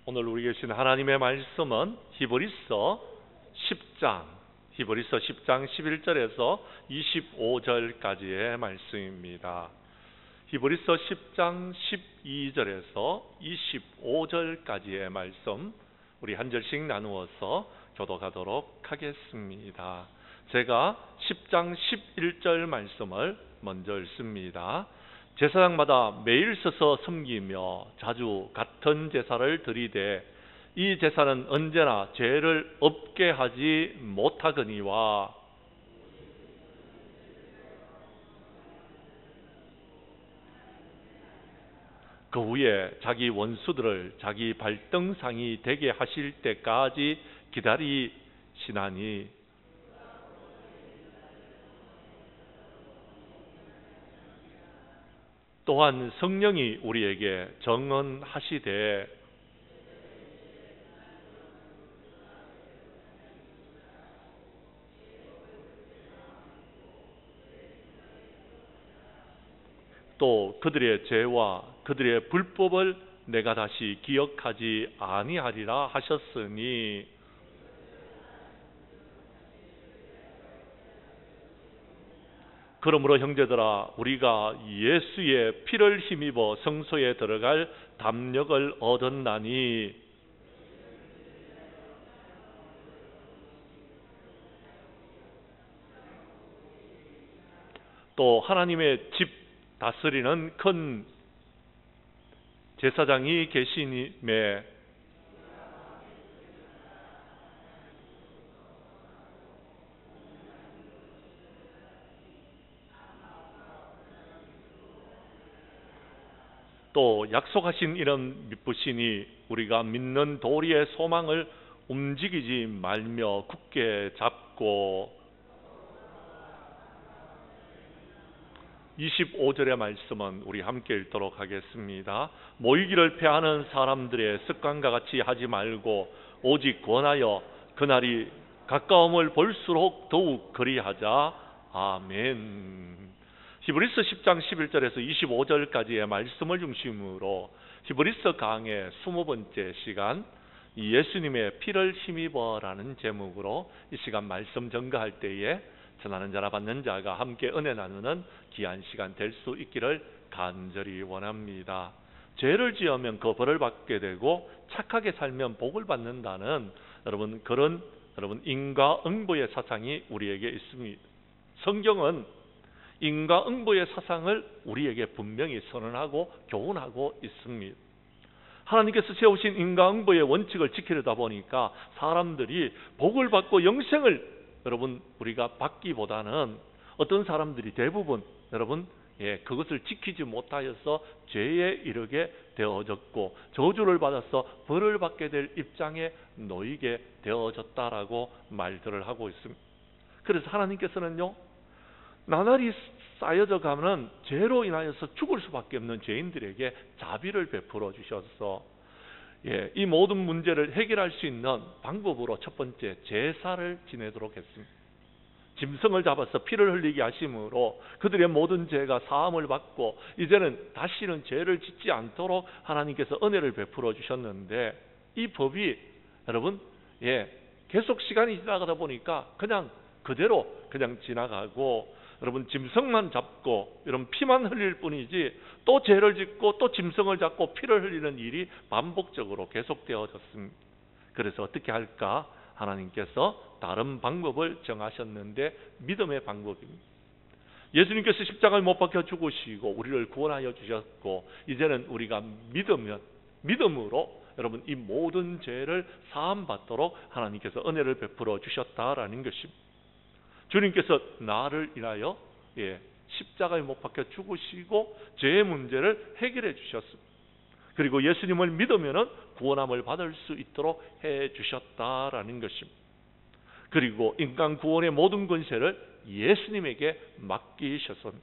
오늘 우리 계신 하나님의 말씀은 히브리서 10장 11절에서 25절까지의 말씀입니다. 히브리서 10장 12절에서 25절까지의 말씀 우리 한 절씩 나누어서 교독하도록 하겠습니다. 제가 10장 11절 말씀을 먼저 읽습니다. 제사장마다 매일 서서 섬기며 자주 같은 제사를 드리되 이 제사는 언제나 죄를 없게 하지 못하거니와 그 후에 자기 원수들을 자기 발등상이 되게 하실 때까지 기다리시나니 또한 성령이 우리에게 정언하시되 또 그들의 죄와 그들의 불법을 내가 다시 기억하지 아니하리라 하셨으니 그러므로 형제들아 우리가 예수의 피를 힘입어 성소에 들어갈 담력을 얻었나니 또 하나님의 집 다스리는 큰 제사장이 계시님에 또 약속하신 이런 믿으시니 우리가 믿는 도리의 소망을 움직이지 말며 굳게 잡고 25절의 말씀은 우리 함께 읽도록 하겠습니다. 모이기를 패하는 사람들의 습관과 같이 하지 말고 오직 권하여 그날이 가까움을 볼수록 더욱 그리하자. 아멘. 히브리서 10장 11절에서 25절까지의 말씀을 중심으로 히브리서 강의 20번째 시간 예수님의 피를 힘입어라는 제목으로 이 시간 말씀 전가할 때에 전하는 자나 받는 자가 함께 은혜 나누는 귀한 시간 될 수 있기를 간절히 원합니다. 죄를 지으면 그 벌을 받게 되고 착하게 살면 복을 받는다는 그런 인과응보의 사상이 우리에게 있습니다. 성경은 인과응보의 사상을 우리에게 분명히 선언하고 교훈하고 있습니다. 하나님께서 세우신 인과응보의 원칙을 지키려다 보니까 사람들이 복을 받고 영생을 우리가 받기보다는 어떤 사람들이 대부분 그것을 지키지 못하여서 죄에 이르게 되어졌고 저주를 받아서 벌을 받게 될 입장에 놓이게 되어졌다라고 말들을 하고 있습니다. 그래서 하나님께서는요, 나날이 쌓여져 가면 죄로 인하여서 죽을 수밖에 없는 죄인들에게 자비를 베풀어 주셔서 이 모든 문제를 해결할 수 있는 방법으로 첫 번째 제사를 지내도록 했습니다. 짐승을 잡아서 피를 흘리게 하심으로 그들의 모든 죄가 사함을 받고 이제는 다시는 죄를 짓지 않도록 하나님께서 은혜를 베풀어 주셨는데 이 법이 여러분 계속 시간이 지나가다 보니까 그냥 그대로 지나가고 여러분 짐승만 잡고 이런 피만 흘릴 뿐이지 또 죄를 짓고 또 짐승을 잡고 피를 흘리는 일이 반복적으로 계속되어졌습니다. 그래서 어떻게 할까? 하나님께서 다른 방법을 정하셨는데 믿음의 방법입니다. 예수님께서 십자가에 못 박혀 죽으시고 우리를 구원하여 주셨고 이제는 우리가 믿음으로 여러분 이 모든 죄를 사함받도록 하나님께서 은혜를 베풀어 주셨다라는 것입니다. 주님께서 나를 인하여 십자가에 못 박혀 죽으시고 죄의 문제를 해결해 주셨습니다. 그리고 예수님을 믿으면 구원함을 받을 수 있도록 해 주셨다라는 것입니다. 그리고 인간 구원의 모든 권세를 예수님에게 맡기셨습니다.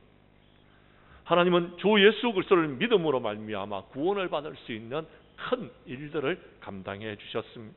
하나님은 주 예수 그리스도를 믿음으로 말미암아 구원을 받을 수 있는 큰 일들을 감당해 주셨습니다.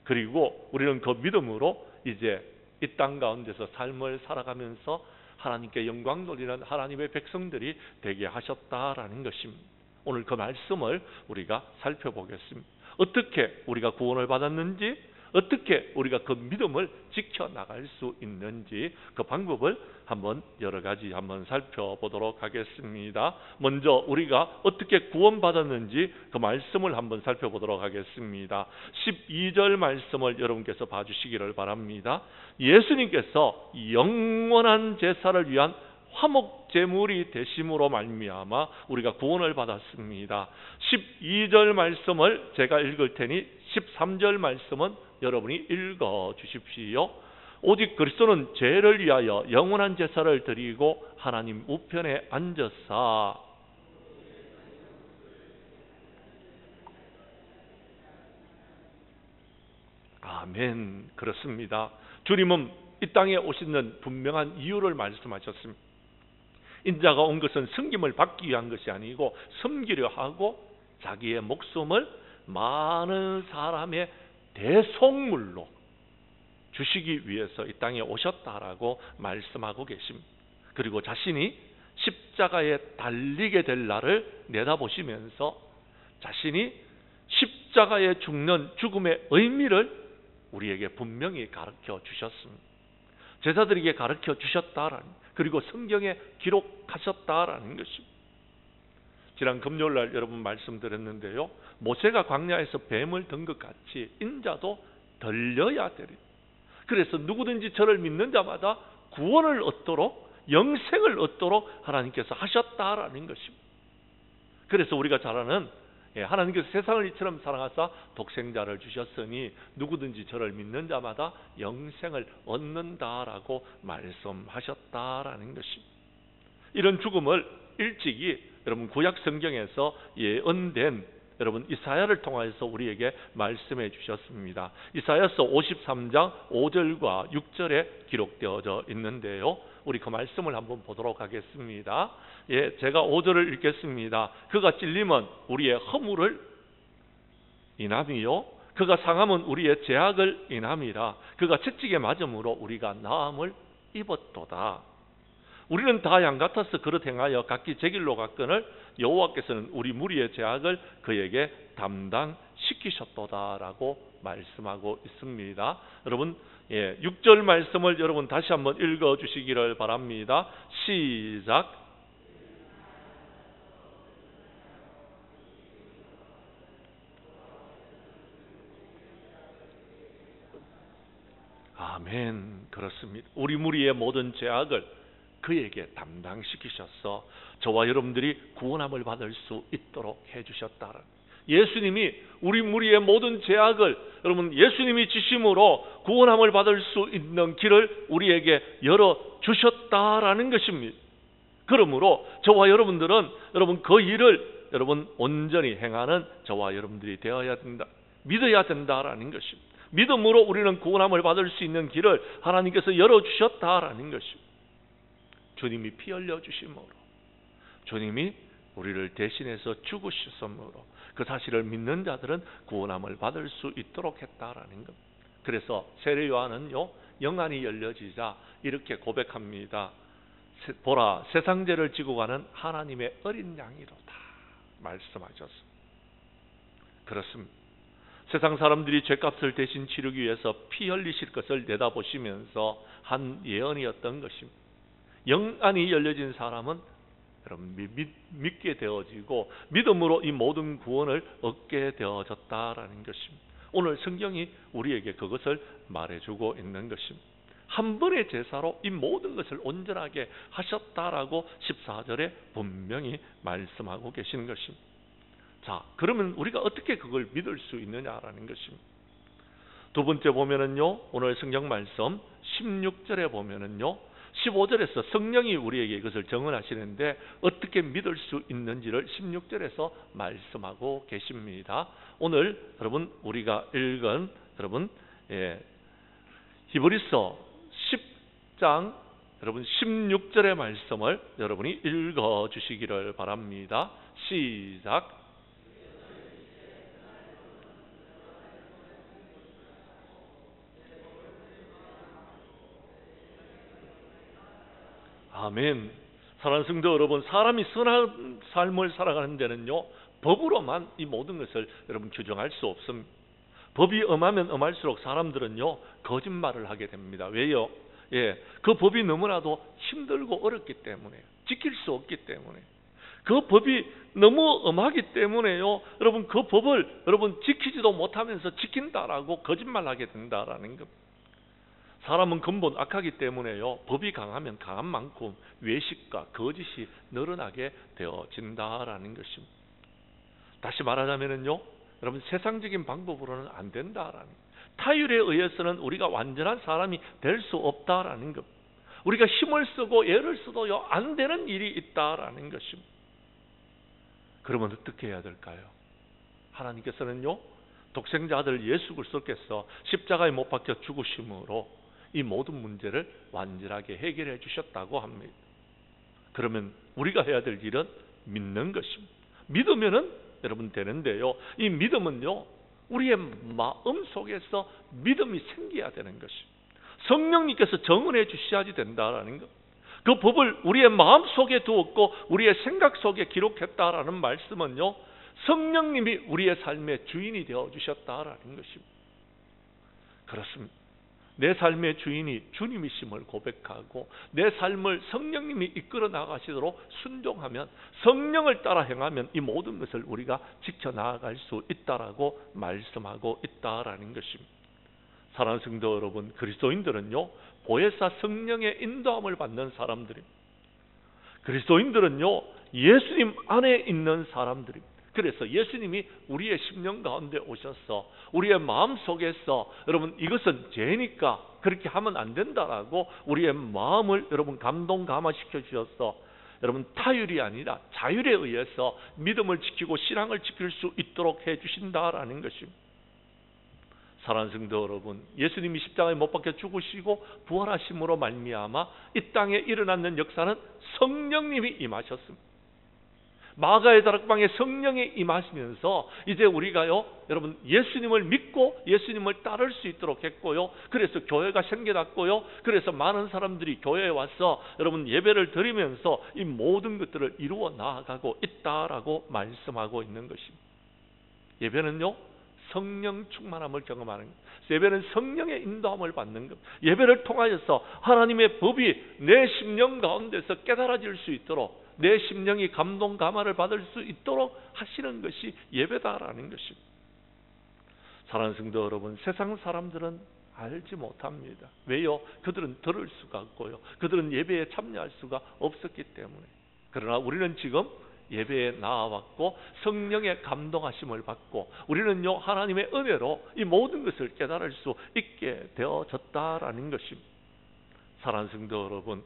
그리고 우리는 그 믿음으로 이제 이 땅 가운데서 삶을 살아가면서 하나님께 영광 돌리는 하나님의 백성들이 되게 하셨다라는 것입니다. 오늘 그 말씀을 우리가 살펴보겠습니다. 어떻게 우리가 구원을 받았는지, 어떻게 우리가 그 믿음을 지켜나갈 수 있는지 그 방법을 한번 여러 가지 한번 살펴보도록 하겠습니다. 먼저 우리가 어떻게 구원받았는지 그 말씀을 한번 살펴보도록 하겠습니다. 12절 말씀을 여러분께서 봐주시기를 바랍니다. 예수님께서 영원한 제사를 위한 화목 제물이 되심으로 말미암아 우리가 구원을 받았습니다. 12절 말씀을 제가 읽을 테니 13절 말씀은 여러분이 읽어 주십시오. 오직 그리스도는 죄를 위하여 영원한 제사를 드리고 하나님 우편에 앉으사 아멘. 그렇습니다. 주님은 이 땅에 오시는 분명한 이유를 말씀하셨습니다. 인자가 온 것은 섬김을 받기 위한 것이 아니고 섬기려 하고 자기의 목숨을 많은 사람의 대속물로 주시기 위해서 이 땅에 오셨다라고 말씀하고 계십니다. 그리고 자신이 십자가에 달리게 될 날을 내다보시면서 자신이 십자가에 죽는 죽음의 의미를 우리에게 분명히 가르쳐 주셨습니다. 제자들에게 가르쳐 주셨다라는, 그리고 성경에 기록하셨다라는 것입니다. 지난 금요일날 여러분 말씀드렸는데요, 모세가 광야에서 뱀을 든 것 같이 인자도 들려야 되리. 그래서 누구든지 저를 믿는 자마다 구원을 얻도록, 영생을 얻도록 하나님께서 하셨다라는 것입니다. 그래서 우리가 잘 아는 하나님께서 세상을 이처럼 사랑하사 독생자를 주셨으니 누구든지 저를 믿는 자마다 영생을 얻는다라고 말씀하셨다라는 것입니다. 이런 죽음을 일찍이 여러분 구약 성경에서 예언된 여러분 이사야를 통하여서 우리에게 말씀해 주셨습니다. 이사야서 53장 5절과 6절에 기록되어져 있는데요, 우리 그 말씀을 한번 보도록 하겠습니다. 제가 5절을 읽겠습니다. 그가 찔림은 우리의 허물을 인함이요 그가 상함은 우리의 죄악을 인함이라. 그가 채찍에 맞음으로 우리가 나음을 입었도다. 우리는 다 양 같아서 그릇 행하여 각기 제 길로 갔거늘 여호와께서는 우리 무리의 죄악을 그에게 담당시키셨도다라고 말씀하고 있습니다. 여러분 6절 말씀을 여러분 다시 한번 읽어주시기를 바랍니다. 시작. 아멘. 그렇습니다. 우리 무리의 모든 죄악을 그에게 담당시키셔서 저와 여러분들이 구원함을 받을 수 있도록 해주셨다는, 예수님이 우리 무리의 모든 죄악을 여러분 예수님이 지심으로 구원함을 받을 수 있는 길을 우리에게 열어주셨다라는 것입니다. 그러므로 저와 여러분들은 여러분 그 일을 여러분 온전히 행하는 저와 여러분들이 되어야 된다, 믿어야 된다라는 것입니다. 믿음으로 우리는 구원함을 받을 수 있는 길을 하나님께서 열어주셨다라는 것입니다. 주님이 피 흘려주심으로, 주님이 우리를 대신해서 죽으셨으므로 그 사실을 믿는 자들은 구원함을 받을 수 있도록 했다라는 겁니다. 그래서 세례 요한은요, 영안이 열려지자 이렇게 고백합니다. 보라, 세상 죄를 지고 가는 하나님의 어린 양이로다 말씀하셨습니다. 그렇습니다. 세상 사람들이 죄값을 대신 치르기 위해서 피 흘리실 것을 내다보시면서 한 예언이었던 것입니다. 영안이 열려진 사람은 여러분 믿게 되어지고 믿음으로 이 모든 구원을 얻게 되어졌다라는 것입니다. 오늘 성경이 우리에게 그것을 말해주고 있는 것입니다. 한 번의 제사로 이 모든 것을 온전하게 하셨다라고 14절에 분명히 말씀하고 계시는 것입니다. 자, 그러면 우리가 어떻게 그걸 믿을 수 있느냐라는 것입니다. 두 번째 보면은요, 오늘 성경 말씀 16절에 보면은요, 15절에서 성령이 우리에게 이것을 증언하시는데 어떻게 믿을 수 있는지를 16절에서 말씀하고 계십니다. 오늘 여러분 우리가 읽은 여러분 히브리서 10장 여러분 16절의 말씀을 여러분이 읽어 주시기를 바랍니다. 시작. 아멘. 사랑하는 성도 여러분, 사람이 선한 삶을 살아가는 데는요 법으로만 이 모든 것을 여러분 규정할 수 없습니다. 법이 엄하면 엄할수록 사람들은요 거짓말을 하게 됩니다. 왜요? 그 법이 너무나도 힘들고 어렵기 때문에요. 지킬 수 없기 때문에. 그 법이 너무 엄하기 때문에요. 여러분 그 법을 여러분 지키지도 못하면서 지킨다라고 거짓말하게 된다라는 것. 사람은 근본 악하기 때문에요. 법이 강하면 강한 만큼 외식과 거짓이 늘어나게 되어진다라는 것입니다. 다시 말하자면요, 여러분 세상적인 방법으로는 안 된다라는 것. 타율에 의해서는 우리가 완전한 사람이 될 수 없다라는 것. 우리가 힘을 쓰고 애를 써도요 안 되는 일이 있다라는 것입니다. 그러면 어떻게 해야 될까요? 하나님께서는요 독생자 아들 예수 그리스도께서 십자가에 못 박혀 죽으심으로 이 모든 문제를 완전하게 해결해 주셨다고 합니다. 그러면 우리가 해야 될 일은 믿는 것입니다. 믿으면은 여러분 되는데요, 이 믿음은요 우리의 마음 속에서 믿음이 생겨야 되는 것입니다. 성령님께서 정언해 주셔야지 된다라는 것. 그 법을 우리의 마음 속에 두었고 우리의 생각 속에 기록했다라는 말씀은요, 성령님이 우리의 삶의 주인이 되어 주셨다라는 것입니다. 그렇습니다. 내 삶의 주인이 주님이심을 고백하고 내 삶을 성령님이 이끌어 나가시도록 순종하면, 성령을 따라 행하면 이 모든 것을 우리가 지켜나갈 수 있다라고 말씀하고 있다라는 것입니다. 사랑하는 성도 여러분, 그리스도인들은요 보혜사 성령의 인도함을 받는 사람들입니다. 그리스도인들은요 예수님 안에 있는 사람들입니다. 그래서 예수님이 우리의 심령 가운데 오셔서 우리의 마음 속에서 여러분 이것은 죄니까 그렇게 하면 안 된다라고 우리의 마음을 여러분 감동 감화시켜 주셔서 여러분 타율이 아니라 자율에 의해서 믿음을 지키고 신앙을 지킬 수 있도록 해 주신다라는 것입니다. 사랑하는 성도 여러분, 예수님이 십자가에 못 박혀 죽으시고 부활하심으로 말미암아 이 땅에 일어나는 역사는 성령님이 임하셨습니다. 마가의 다락방에 성령이 임하시면서 이제 우리가요 여러분 예수님을 믿고 예수님을 따를 수 있도록 했고요, 그래서 교회가 생겨났고요, 그래서 많은 사람들이 교회에 와서 여러분 예배를 드리면서 이 모든 것들을 이루어 나아가고 있다라고 말씀하고 있는 것입니다. 예배는요 성령 충만함을 경험하는 것, 예배는 성령의 인도함을 받는 것, 예배를 통하여서 하나님의 법이 내 심령 가운데서 깨달아질 수 있도록, 내 심령이 감동 감화를 받을 수 있도록 하시는 것이 예배다라는 것입니다. 사랑하는 성도 여러분, 세상 사람들은 알지 못합니다. 왜요? 그들은 들을 수가 없고요, 그들은 예배에 참여할 수가 없었기 때문에. 그러나 우리는 지금 예배에 나아왔고 성령의 감동하심을 받고 우리는요 하나님의 은혜로 이 모든 것을 깨달을 수 있게 되어졌다라는 것입니다. 사랑하는 성도 여러분,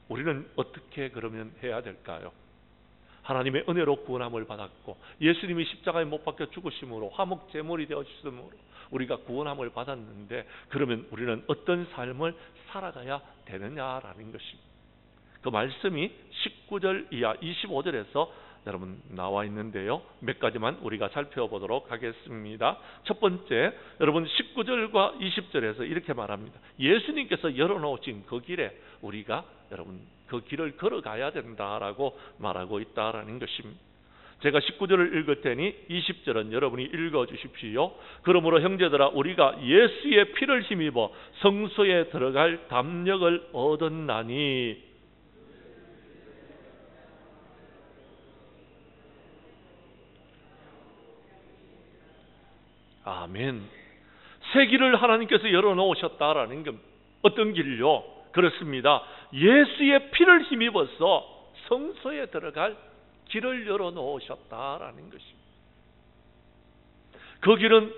우리는 어떻게 그러면 해야 될까요? 하나님의 은혜로 구원함을 받았고 예수님이 십자가에 못 박혀 죽으심으로 화목 제물이 되어 주심으로 우리가 구원함을 받았는데, 그러면 우리는 어떤 삶을 살아가야 되느냐라는 것입니다. 그 말씀이 19절 이하 25절에서 여러분 나와 있는데요, 몇 가지만 우리가 살펴보도록 하겠습니다. 첫 번째, 여러분 19절과 20절에서 이렇게 말합니다. 예수님께서 열어놓으신 그 길에 우리가 여러분 그 길을 걸어가야 된다라고 말하고 있다라는 것입니다. 제가 19절을 읽을 테니 20절은 여러분이 읽어주십시오. 그러므로 형제들아, 우리가 예수의 피를 힘입어 성소에 들어갈 담력을 얻었나니. 아멘. 새 길을 하나님께서 열어놓으셨다라는 것. 어떤 길요? 그렇습니다. 예수의 피를 힘입어서 성소에 들어갈 길을 열어놓으셨다라는 것입니다. 그 길은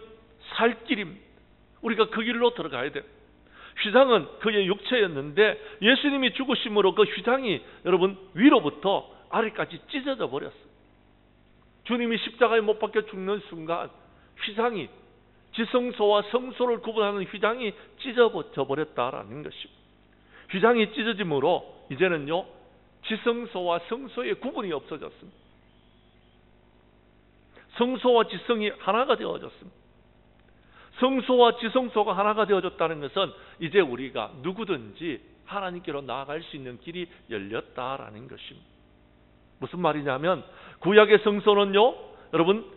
살 길입니다. 우리가 그 길로 들어가야 돼요. 휘장은 그의 육체였는데 예수님이 죽으심으로 그 휘장이 여러분 위로부터 아래까지 찢어져 버렸어요. 주님이 십자가에 못 박혀 죽는 순간 휘장이, 지성소와 성소를 구분하는 휘장이 찢어져 버렸다라는 것입니다. 휘장이 찢어짐으로 이제는요 지성소와 성소의 구분이 없어졌습니다. 성소와 지성이 하나가 되어졌습니다. 성소와 지성소가 하나가 되어졌다는 것은 이제 우리가 누구든지 하나님께로 나아갈 수 있는 길이 열렸다라는 것입니다. 무슨 말이냐면 구약의 성소는요 여러분,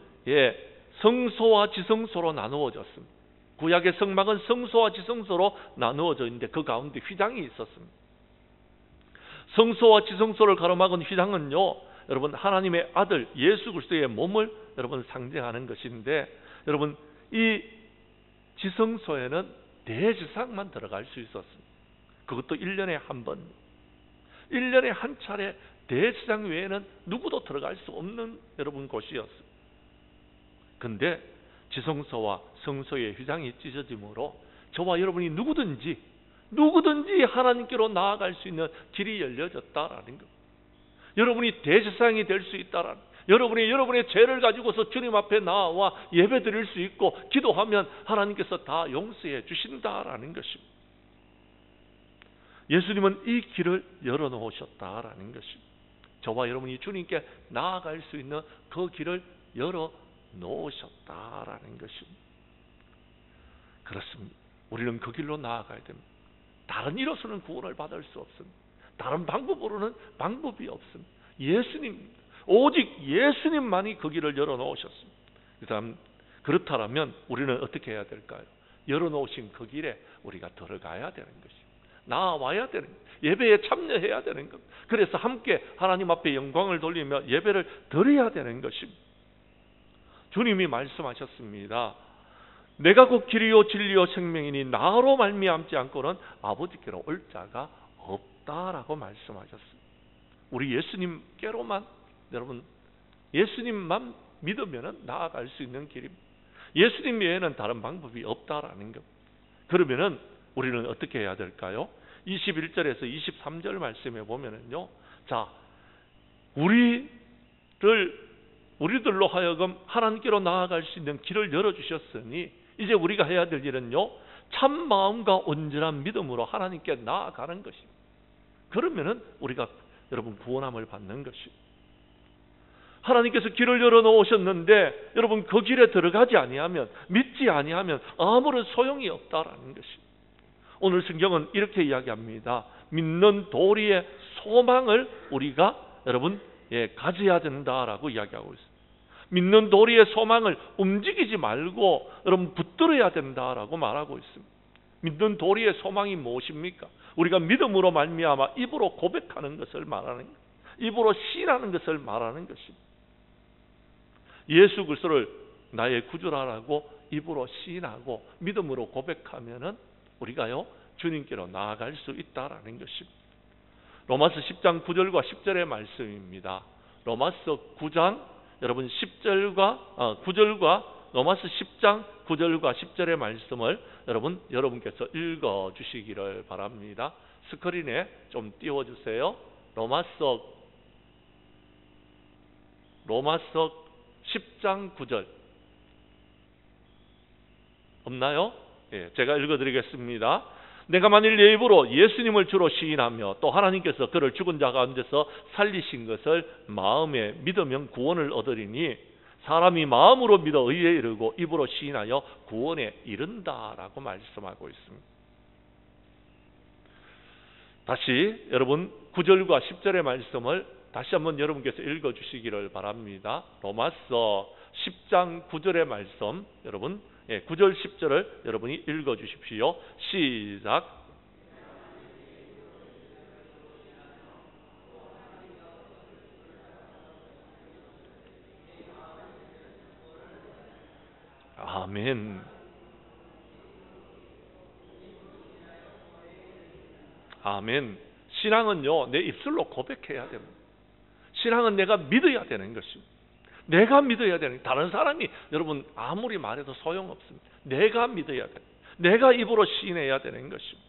성소와 지성소로 나누어졌습니다. 구약의 성막은 성소와 지성소로 나누어져 있는데 그 가운데 휘장이 있었습니다. 성소와 지성소를 가로막은 휘장은요, 여러분, 하나님의 아들 예수 그리스도의 몸을 여러분 상징하는 것인데, 여러분, 이 지성소에는 대제사장만 들어갈 수 있었습니다. 그것도 1년에 한 번, 1년에 한 차례 대제사장 외에는 누구도 들어갈 수 없는 여러분 곳이었습니다. 근데 지성소와 성소의 휘장이 찢어짐으로 저와 여러분이 누구든지 하나님께로 나아갈 수 있는 길이 열려졌다라는 것. 여러분이 대제사장이 될 수 있다라는, 여러분의 죄를 가지고서 주님 앞에 나와 예배 드릴 수 있고 기도하면 하나님께서 다 용서해 주신다라는 것입니다. 예수님은 이 길을 열어놓으셨다라는 것입니다. 저와 여러분이 주님께 나아갈 수 있는 그 길을 열어놓으셨다라는 것입니다. 그렇습니다. 우리는 그 길로 나아가야 됩니다. 다른 이로서는 구원을 받을 수 없습니다. 다른 방법으로는 방법이 없습니다. 예수님, 오직 예수님만이 그 길을 열어놓으셨습니다. 그렇다면 우리는 어떻게 해야 될까요? 열어놓으신 그 길에 우리가 들어가야 되는 것입니다. 나와야 되는 것, 예배에 참여해야 되는 것, 그래서 함께 하나님 앞에 영광을 돌리며 예배를 드려야 되는 것입니다. 주님이 말씀하셨습니다. 내가 곧 길이요 진리요 생명이니 나로 말미암지 않고는 아버지께로 올 자가 없다라고 말씀하셨습니다. 우리 예수님께로만, 여러분, 예수님만 믿으면 나아갈 수 있는 길입니다. 예수님 외에는 다른 방법이 없다라는 것. 그러면은 우리는 어떻게 해야 될까요? 21절에서 23절 말씀에 보면은요, 자, 우리들로 하여금 하나님께로 나아갈 수 있는 길을 열어주셨으니 이제 우리가 해야 될 일은요, 참 마음과 온전한 믿음으로 하나님께 나아가는 것입니다. 그러면은 우리가 여러분 구원함을 받는 것입니다. 하나님께서 길을 열어놓으셨는데 여러분 그 길에 들어가지 아니하면, 믿지 아니하면 아무런 소용이 없다라는 것입니다. 오늘 성경은 이렇게 이야기합니다. 믿는 도리의 소망을 우리가 여러분 가져야 된다라고 이야기하고 있습니다. 믿는 도리의 소망을 움직이지 말고 여러분 붙들어야 된다라고 말하고 있습니다. 믿는 도리의 소망이 무엇입니까? 우리가 믿음으로 말미암아 입으로 고백하는 것을 말하는 것, 입으로 시인하는 것을 말하는 것입니다. 예수 그리스도를 나의 구주라고 입으로 시인하고 믿음으로 고백하면은 우리가요 주님께로 나아갈 수 있다라는 것입니다. 로마서 10장 9절과 10절의 말씀입니다. 로마서 9장 여러분 9절과 로마서 10장 9절과 10절의 말씀을 여러분께서 읽어 주시기를 바랍니다. 스크린에 좀 띄워 주세요. 로마서 10장 9절 없나요? 제가 읽어 드리겠습니다. 내가 만일 내 입으로 예수님을 주로 시인하며 또 하나님께서 그를 죽은 자 가운데서 살리신 것을 마음에 믿으면 구원을 얻으리니 사람이 마음으로 믿어 의에 이르고 입으로 시인하여 구원에 이른다라고 말씀하고 있습니다. 다시 여러분 9절과 10절의 말씀을 다시 한번 여러분께서 읽어 주시기를 바랍니다. 로마서 10장 9절의 말씀 여러분 9절 10절을 여러분이 읽어 주십시오. 시작. 아멘. 아멘. 신앙은요 내 입술로 고백해야 됩니다. 신앙은 내가 믿어야 되는 것입니다. 내가 믿어야 되는, 다른 사람이 여러분 아무리 말해도 소용없습니다. 내가 믿어야 돼. 내가 입으로 시인해야 되는 것입니다.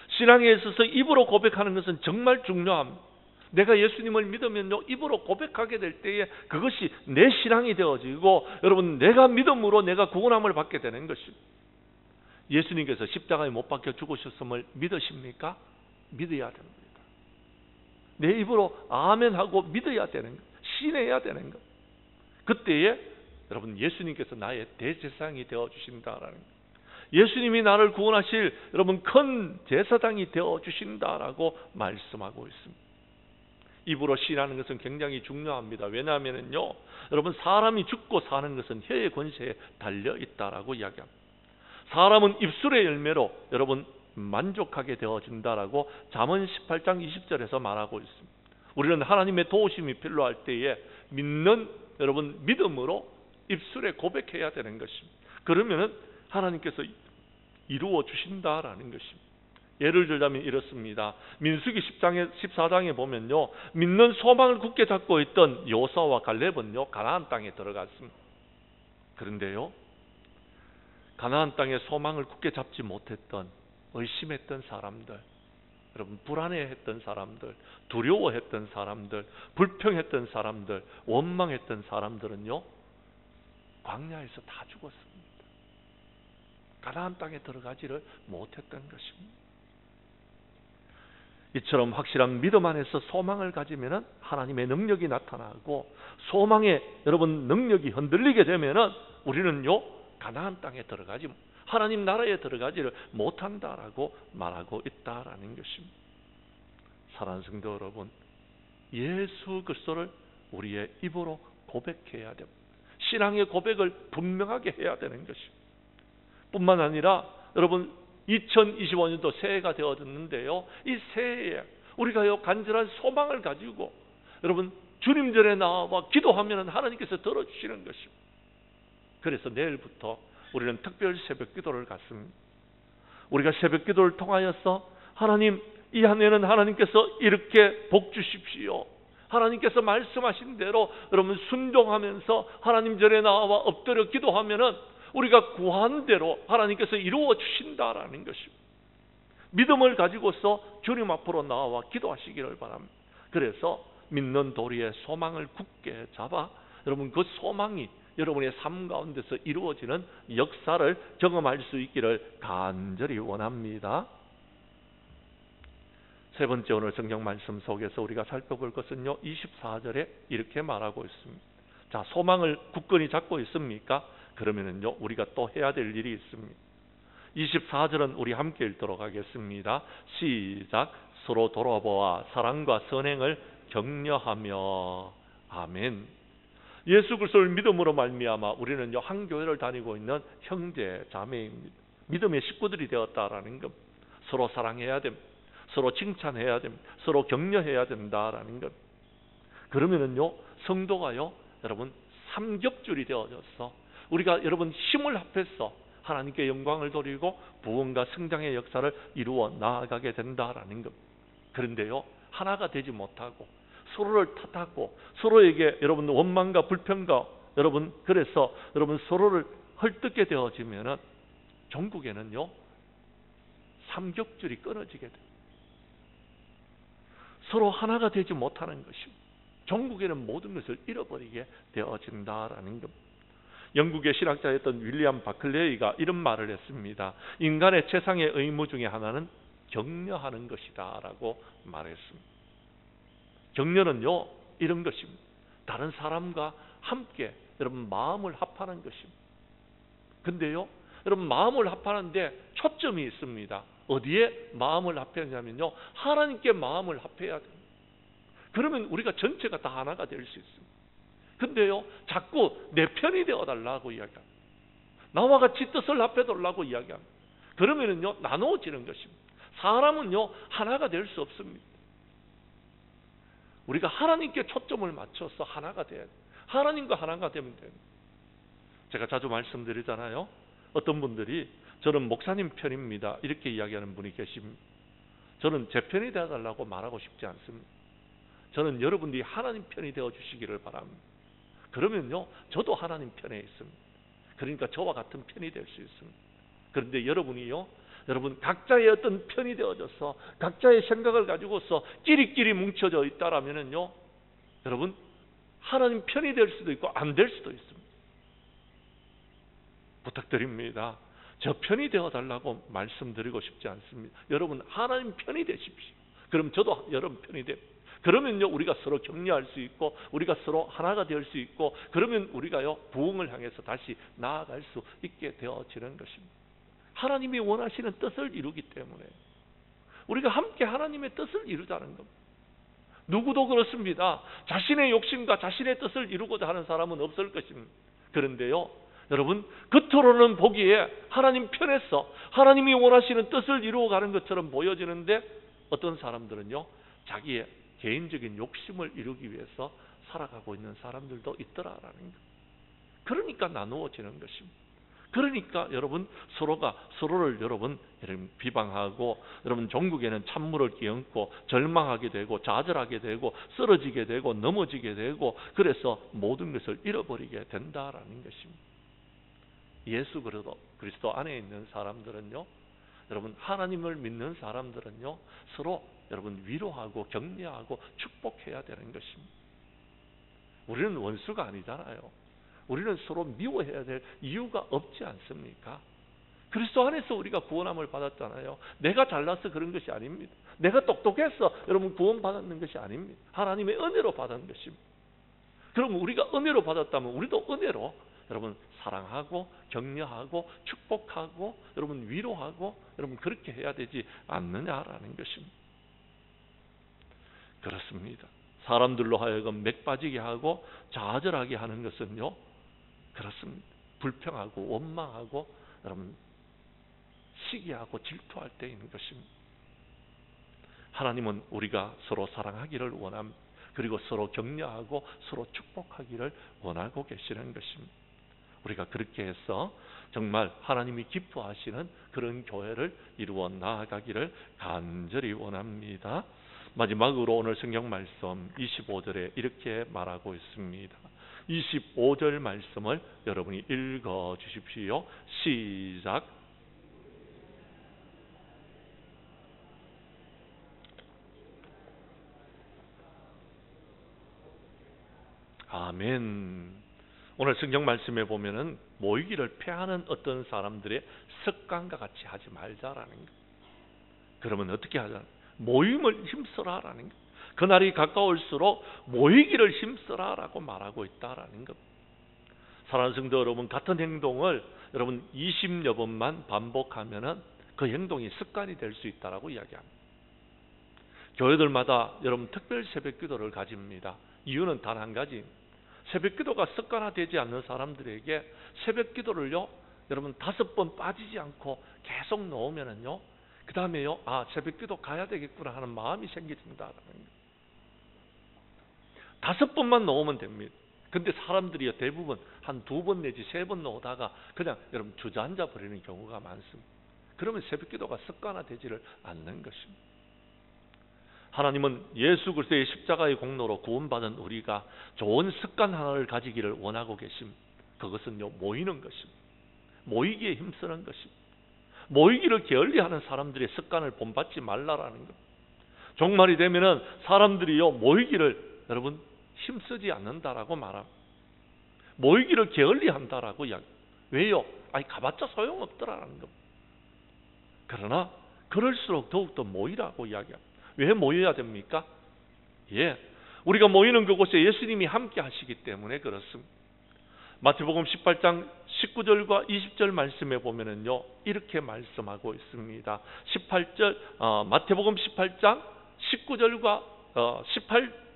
신앙에 있어서 입으로 고백하는 것은 정말 중요합니다. 내가 예수님을 믿으면요 입으로 고백하게 될 때에 그것이 내 신앙이 되어지고 여러분 내가 믿음으로 내가 구원함을 받게 되는 것입니다. 예수님께서 십자가에 못 박혀 죽으셨음을 믿으십니까? 믿어야 됩니다. 내 입으로 아멘하고 믿어야 되는 것, 신해야 되는 것. 그때에 여러분 예수님께서 나의 대제사장이 되어주신다라는 것, 예수님이 나를 구원하실 여러분 큰 제사장이 되어주신다라고 말씀하고 있습니다. 입으로 시인하는 것은 굉장히 중요합니다. 왜냐하면요, 여러분, 사람이 죽고 사는 것은 혀의 권세에 달려 있다라고 이야기합니다. 사람은 입술의 열매로 여러분 만족하게 되어진다라고 잠언 18장 20절에서 말하고 있습니다. 우리는 하나님의 도우심이 필요할 때에 믿는 여러분 믿음으로 입술에 고백해야 되는 것입니다. 그러면은 하나님께서 이루어 주신다라는 것입니다. 예를 들자면 이렇습니다. 민수기 14장에 보면요, 믿는 소망을 굳게 잡고 있던 여호수아와 갈렙은요 가나안 땅에 들어갔습니다. 그런데요, 가나안 땅에 소망을 굳게 잡지 못했던, 의심했던 사람들, 여러분 불안해했던 사람들, 두려워했던 사람들, 불평했던 사람들, 원망했던 사람들은요 광야에서 다 죽었습니다. 가나안 땅에 들어가지를 못했던 것입니다. 이처럼 확실한 믿음 안에서 소망을 가지면은 하나님의 능력이 나타나고, 소망의 여러분 능력이 흔들리게 되면은 우리는요 가나안 땅에 들어가지, 하나님 나라에 들어가지를 못한다라고 말하고 있다라는 것입니다. 사랑하는 성도 여러분, 예수 그리스도를 우리의 입으로 고백해야 됩니다. 신앙의 고백을 분명하게 해야 되는 것입니다. 뿐만 아니라 여러분 2025년도 새해가 되어졌는데요, 이 새해에 우리가요 간절한 소망을 가지고 여러분 주님 전에 나와 기도하면 하나님께서 들어주시는 것입니다. 그래서 내일부터 우리는 특별 새벽 기도를 갖습니다. 우리가 새벽 기도를 통하여서 하나님, 이 한 해는 하나님께서 이렇게 복 주십시오, 하나님께서 말씀하신 대로 여러분 순종하면서 하나님 전에 나와 엎드려 기도하면은 우리가 구한 대로 하나님께서 이루어 주신다라는 것입니다. 믿음을 가지고서 주님 앞으로 나와 기도하시기를 바랍니다. 그래서 믿는 도리의 소망을 굳게 잡아 여러분 그 소망이 여러분의 삶 가운데서 이루어지는 역사를 경험할 수 있기를 간절히 원합니다. 세 번째, 오늘 성경 말씀 속에서 우리가 살펴볼 것은요 24절에 이렇게 말하고 있습니다. 자, 소망을 굳건히 잡고 있습니까? 그러면은요 우리가 또 해야 될 일이 있습니다. 24절은 우리 함께 읽도록 하겠습니다. 시작. 서로 돌아보아 사랑과 선행을 격려하며. 아멘. 예수 그리스도를 믿음으로 말미암아 우리는요 한 교회를 다니고 있는 형제 자매입니다. 믿음의 식구들이 되었다라는 것. 서로 사랑해야 됩니다. 서로 칭찬해야 됩니다. 서로 격려해야 된다라는 것. 그러면은요 성도가요 여러분 삼겹줄이 되어져서 우리가 여러분 힘을 합해서 하나님께 영광을 돌리고 부흥과 성장의 역사를 이루어 나아가게 된다라는 것. 그런데요 하나가 되지 못하고 서로를 탓하고 서로에게 여러분 원망과 불평과 여러분 그래서 여러분 서로를 헐뜯게 되어지면은 전국에는요 삼겹줄이 끊어지게 돼요. 서로 하나가 되지 못하는 것입니다. 전국에는 모든 것을 잃어버리게 되어진다라는 것. 영국의 신학자였던 윌리엄 바클레이가 이런 말을 했습니다. 인간의 최상의 의무 중에 하나는 격려하는 것이다 라고 말했습니다. 격려는요 이런 것입니다. 다른 사람과 함께 여러분 마음을 합하는 것입니다. 근데요 여러분 마음을 합하는데 초점이 있습니다. 어디에 마음을 합하냐면요 하나님께 마음을 합해야 됩니다. 그러면 우리가 전체가 다 하나가 될 수 있습니다. 근데요 자꾸 내 편이 되어달라고 이야기합니다. 나와 같이 뜻을 합해달라고 이야기합니다. 그러면은요 나누어지는 것입니다. 사람은요 하나가 될 수 없습니다. 우리가 하나님께 초점을 맞춰서 하나가 돼야 돼요. 하나님과 하나가 되면 돼요. 제가 자주 말씀드리잖아요. 어떤 분들이 저는 목사님 편입니다 이렇게 이야기하는 분이 계십니다. 저는 제 편이 되어달라고 말하고 싶지 않습니다. 저는 여러분들이 하나님 편이 되어주시기를 바랍니다. 그러면요 저도 하나님 편에 있습니다. 그러니까 저와 같은 편이 될 수 있습니다. 그런데 여러분이요 여러분 각자의 어떤 편이 되어져서 각자의 생각을 가지고서 끼리끼리 뭉쳐져 있다라면은요 여러분 하나님 편이 될 수도 있고 안 될 수도 있습니다. 부탁드립니다. 저 편이 되어달라고 말씀드리고 싶지 않습니다. 여러분 하나님 편이 되십시오. 그럼 저도 여러분 편이 됩니다. 그러면요 우리가 서로 격려할 수 있고 우리가 서로 하나가 될 수 있고 그러면 우리가요 부흥을 향해서 다시 나아갈 수 있게 되어지는 것입니다. 하나님이 원하시는 뜻을 이루기 때문에 우리가 함께 하나님의 뜻을 이루자는 겁니다. 누구도 그렇습니다. 자신의 욕심과 자신의 뜻을 이루고자 하는 사람은 없을 것입니다. 그런데요, 여러분, 겉으로는 보기에 하나님 편에서 하나님이 원하시는 뜻을 이루어가는 것처럼 보여지는데 어떤 사람들은요, 자기의 개인적인 욕심을 이루기 위해서 살아가고 있는 사람들도 있더라라는 것. 그러니까 나누어지는 것입니다. 그러니까 여러분, 서로가 서로를 여러분 비방하고, 여러분 종국에는 찬물을 끼얹고 절망하게 되고 좌절하게 되고 쓰러지게 되고 넘어지게 되고, 그래서 모든 것을 잃어버리게 된다라는 것입니다. 예수 그리스도 안에 있는 사람들은요, 여러분 하나님을 믿는 사람들은요, 서로 여러분 위로하고 격려하고 축복해야 되는 것입니다. 우리는 원수가 아니잖아요. 우리는 서로 미워해야 될 이유가 없지 않습니까? 그리스도 안에서 우리가 구원함을 받았잖아요. 내가 잘나서 그런 것이 아닙니다. 내가 똑똑해서 여러분 구원받았는 것이 아닙니다. 하나님의 은혜로 받은 것입니다. 그럼 우리가 은혜로 받았다면 우리도 은혜로 여러분 사랑하고 격려하고 축복하고 여러분 위로하고 여러분 그렇게 해야 되지 않느냐라는 것입니다. 그렇습니다. 사람들로 하여금 맥 빠지게 하고 좌절하게 하는 것은요, 그렇습니다. 불평하고 원망하고 여러분 시기하고 질투할 때 있는 것입니다. 하나님은 우리가 서로 사랑하기를 원합니다. 그리고 서로 격려하고 서로 축복하기를 원하고 계시는 것입니다. 우리가 그렇게 해서 정말 하나님이 기뻐하시는 그런 교회를 이루어 나아가기를 간절히 원합니다. 마지막으로 오늘 성경 말씀 25절에 이렇게 말하고 있습니다. 25절 말씀을 여러분이 읽어 주십시오. 시작. 아멘. 오늘 성경 말씀에 보면은 모이기를 패하는 어떤 사람들의 습관과 같이 하지 말자라는 것. 그러면 어떻게 하자? 모임을 힘써라라는 것. 그날이 가까울수록 모이기를 힘써라라고 말하고 있다라는 것. 사랑하는 성도 여러분, 같은 행동을 여러분 20여 번만 반복하면은 그 행동이 습관이 될 수 있다라고 이야기합니다. 교회들마다 여러분 특별 새벽기도를 가집니다. 이유는 단 한 가지. 새벽기도가 습관화되지 않는 사람들에게 새벽기도를요, 여러분 5번 빠지지 않고 계속 놓으면은요, 그 다음에요, 새벽기도 가야 되겠구나 하는 마음이 생겨진다라는 거예요. 5번만 놓으면 됩니다. 근데 사람들이 대부분 한 2번 내지 3번 놓다가 그냥 여러분 주저앉아 버리는 경우가 많습니다. 그러면 새벽기도가 습관화되지를 않는 것입니다. 하나님은 예수 그리스도의 십자가의 공로로 구원받은 우리가 좋은 습관 하나를 가지기를 원하고 계십니다. 그것은요, 모이는 것입니다. 모이기에 힘쓰는 것입니다. 모이기를 게을리하는 사람들의 습관을 본받지 말라라는 것. 종말이 되면은 사람들이요, 모이기를 여러분 힘쓰지 않는다라고 말합니다. 모이기를 게을리한다라고 이야기. 왜요? 가봤자 소용없더라라는 것. 그러나 그럴수록 더욱더 모이라고 이야기합니다. 왜 모여야 됩니까? 우리가 모이는 그곳에 예수님이 함께 하시기 때문에 그렇습니다. 마태복음 18장 19절과 20절 말씀에 보면은요, 이렇게 말씀하고 있습니다. 18절 마태복음 18장 19절과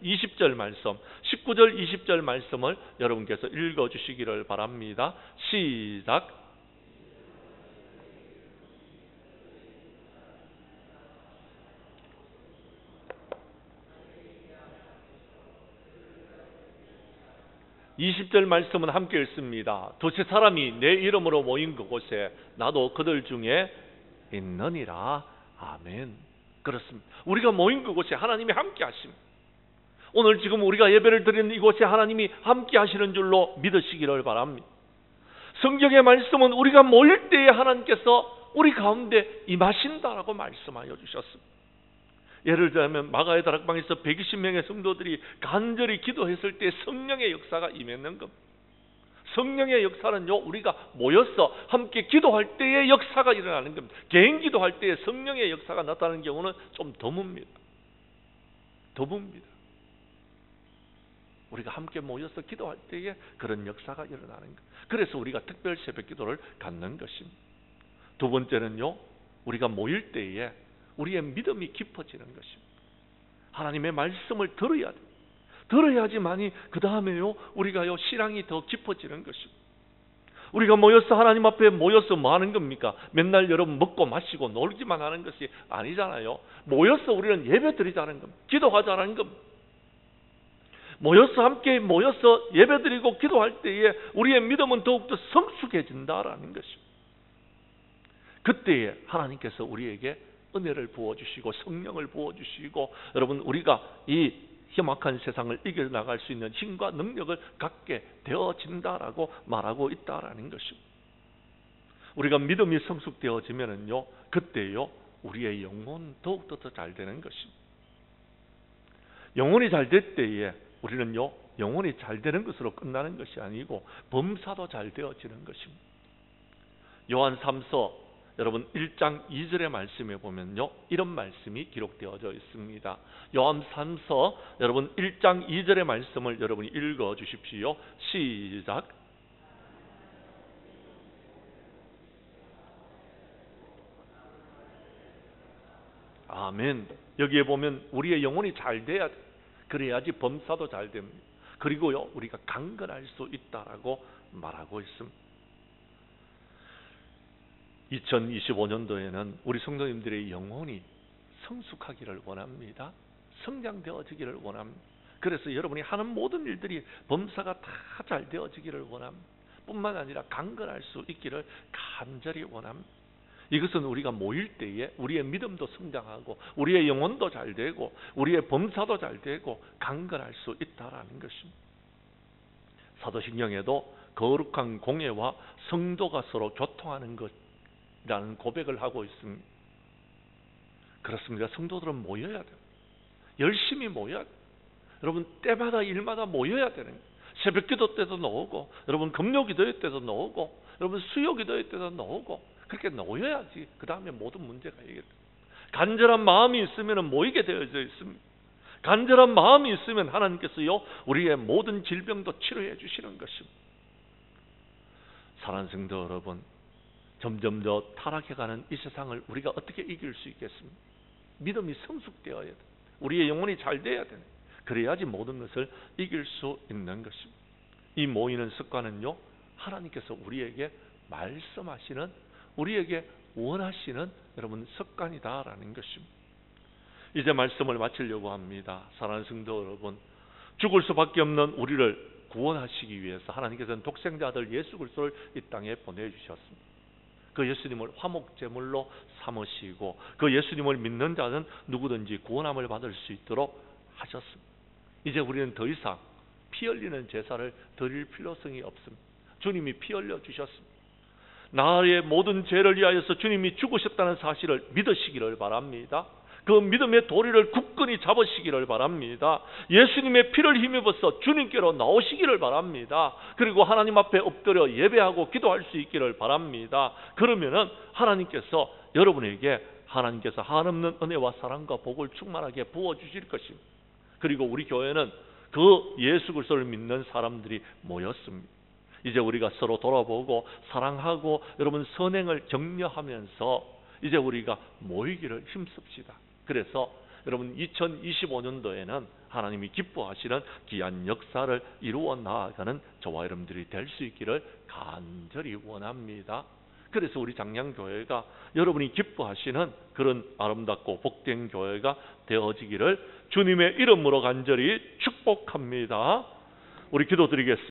20절 말씀, 19절 20절 말씀을 여러분께서 읽어 주시기를 바랍니다. 시작. (20절) 말씀은 함께 읽습니다. 두세 사람이 내 이름으로 모인 그곳에 나도 그들 중에 있느니라. 아멘. 그렇습니다. 우리가 모인 그곳에 하나님이 함께 하십니다. 오늘 지금 우리가 예배를 드리는 이곳에 하나님이 함께 하시는 줄로 믿으시기를 바랍니다. 성경의 말씀은 우리가 모일 때에 하나님께서 우리 가운데 임하신다라고 말씀하여 주셨습니다. 예를 들면 마가의 다락방에서 120명의 성도들이 간절히 기도했을 때 성령의 역사가 임했는 겁니다. 성령의 역사는요, 우리가 모여서 함께 기도할 때의 역사가 일어나는 겁니다. 개인 기도할 때에 성령의 역사가 나타나는 경우는 좀 드뭅니다. 우리가 함께 모여서 기도할 때에 그런 역사가 일어나는 것. 그래서 우리가 특별 새벽 기도를 갖는 것입니다. 두 번째는요, 우리가 모일 때에 우리의 믿음이 깊어지는 것입니다. 하나님의 말씀을 들어야 돼. 들어야지만이 그 다음에요 우리가요 신앙이 더 깊어지는 것입니다. 우리가 모여서 하나님 앞에 모여서 뭐 하는 겁니까? 맨날 여러분 먹고 마시고 놀기만 하는 것이 아니잖아요. 모여서 우리는 예배 드리자는 겁니다. 기도하자는 겁니다. 모여서 함께 모여서 예배 드리고 기도할 때에 우리의 믿음은 더욱더 성숙해진다라는 것입니다. 그때에 하나님께서 우리에게 은혜를 부어주시고 성령을 부어주시고 여러분 우리가 이 험악한 세상을 이겨나갈 수 있는 힘과 능력을 갖게 되어진다라고 말하고 있다라는 것입니다. 우리가 믿음이 성숙되어지면은요 그때요 우리의 영혼 더욱더 더 잘 되는 것입니다. 영혼이 잘 될 때에 우리는요 영혼이 잘 되는 것으로 끝나는 것이 아니고 범사도 잘 되어지는 것입니다. 요한 3서 여러분 1장 2절의 말씀에 보면요 이런 말씀이 기록되어져 있습니다. 요한 3서 여러분 1장 2절의 말씀을 여러분이 읽어 주십시오. 시작. 아멘. 여기에 보면 우리의 영혼이 잘 돼야 돼. 그래야지 범사도 잘 됩니다. 그리고요 우리가 강건할 수 있다라고 말하고 있습니다. 2025년도에는 우리 성도님들의 영혼이 성숙하기를 원합니다. 성장되어지기를 원합니다. 그래서 여러분이 하는 모든 일들이 범사가 다 잘 되어지기를 원합니다. 뿐만 아니라 강건할 수 있기를 간절히 원합니다. 이것은 우리가 모일 때에 우리의 믿음도 성장하고 우리의 영혼도 잘 되고 우리의 범사도 잘 되고 강건할 수 있다라는 것입니다. 사도신경에도 거룩한 공예와 성도가 서로 교통하는 것이라는 고백을 하고 있습니다. 그렇습니다. 성도들은 모여야 돼요. 열심히 모여야 돼요. 여러분 때마다 일마다 모여야 되는 거예요. 새벽 기도 때도 나오고 여러분 금요 기도회 때도 나오고 여러분 수요 기도회 때도 나오고 그렇게 모여야지 그 다음에 모든 문제가 해결돼요. 간절한 마음이 있으면 모이게 되어져 있습니다. 간절한 마음이 있으면 하나님께서요 우리의 모든 질병도 치료해 주시는 것입니다. 사랑하는 성도 여러분, 점점 더 타락해가는 이 세상을 우리가 어떻게 이길 수 있겠습니까? 믿음이 성숙되어야 돼. 우리의 영혼이 잘 돼야 돼. 그래야지 모든 것을 이길 수 있는 것입니다. 이 모이는 습관은요 하나님께서 우리에게 말씀하시는 우리에게 원하시는 여러분 습관이다라는 것입니다. 이제 말씀을 마치려고 합니다. 사랑하는 성도 여러분, 죽을 수밖에 없는 우리를 구원하시기 위해서 하나님께서는 독생자 아들 예수 그리스도를 이 땅에 보내주셨습니다. 그 예수님을 화목제물로 삼으시고 그 예수님을 믿는 자는 누구든지 구원함을 받을 수 있도록 하셨습니다. 이제 우리는 더 이상 피 흘리는 제사를 드릴 필요성이 없습니다. 주님이 피 흘려 주셨습니다. 나의 모든 죄를 위하여서 주님이 죽으셨다는 사실을 믿으시기를 바랍니다. 그 믿음의 도리를 굳건히 잡으시기를 바랍니다. 예수님의 피를 힘입어서 주님께로 나오시기를 바랍니다. 그리고 하나님 앞에 엎드려 예배하고 기도할 수 있기를 바랍니다. 그러면은 하나님께서 여러분에게 하나님께서 한없는 은혜와 사랑과 복을 충만하게 부어주실 것입니다. 그리고 우리 교회는 그 예수 그리스도를 믿는 사람들이 모였습니다. 이제 우리가 서로 돌아보고 사랑하고 여러분 선행을 격려하면서 이제 우리가 모이기를 힘씁시다. 그래서 여러분 2025년도에는 하나님이 기뻐하시는 귀한 역사를 이루어 나아가는 저와 여러분들이 될 수 있기를 간절히 원합니다. 그래서 우리 장량교회가 여러분이 기뻐하시는 그런 아름답고 복된 교회가 되어지기를 주님의 이름으로 간절히 축복합니다. 우리 기도드리겠습니다.